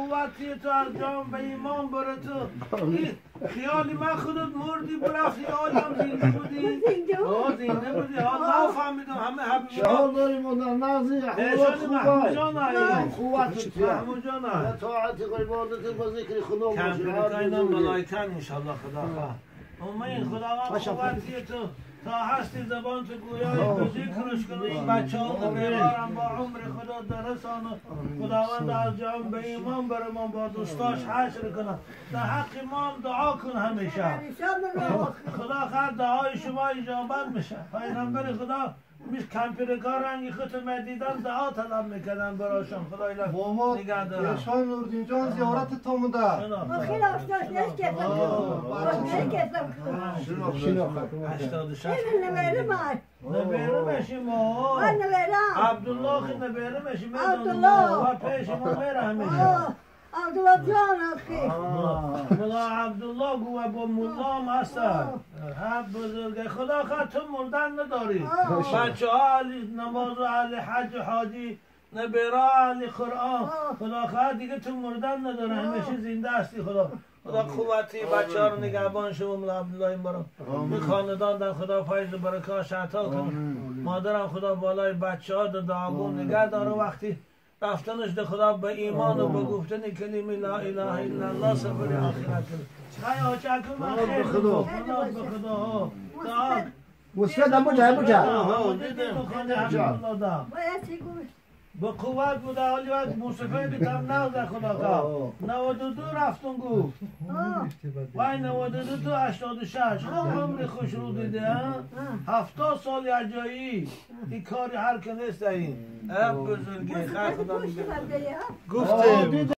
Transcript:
قوتی تو از جام به ایمان بره تو خیالی من خودت مردی برفتی آدم زنده بودی زنده بودی حالا فهمیدم همه حبیب شهاد داریم و در نغزی نشانی محمود جان آئی قوت تو محمود جان آئی طاعتی قیبادت با ذکر خدا کم باشی پیرکاینا ملائکن انشالله خدا خواه امین خدا قوتی تو تا هستی زبان تو گویای تو ذکرش کنه این بچه ها و بیرارم با عمر خدا درسان خداوند از جام به ایمان برمان با دوستاش حشر کنه در حق ایمان دعا کن همیشه خدا خیر دعای شما اجابت میشه پیغمبر خدا میش کمپیرکار رنگی خودم دیدن دعا طلب میکردن براشون خدا اینا نگه دارم شای نوردین جان زیارت تو مونده خیلی آشناش نشکتم شناخت 86 نمیره من نبیره میشیم ما من نمیرم عبدالله خی نبیره میشیم عبدالله. و پیش ما میره همیشه عبدالله جان آخی ملا عبدالله گوه با ملام هست حب بزرگه خدا خواهد تو مردن نداری بچه ها علی نماز و علی حج و حاجی نبیره علی قرآن خدا خواهد دیگه تو مردن نداره همیشه زنده هستی خدا قوتی بچه ها رو نگهبان شما ملا عبدالله این برام این خاندان در خدا فیض و برکاش عطا کنه مادرم خدا بالای بچه ها در دعاگون نگه داره وقتی رفتنش ده خدا به ایمان و به گفتن کلمه لا اله الا الله سفر آخرت کنه خیلی چکم من خیلی به خدا مسکت هم بجا باید چی گوش به قوت بوده حالی وقت موسیقی بیتم نوزه خدا خواه 92 رفتون گفت وای 92 تو 86 خب عمر خوش رو دیده 70 سال اجایی این کاری هر که نیست این بزرگی خیر خدا میگه گفتیم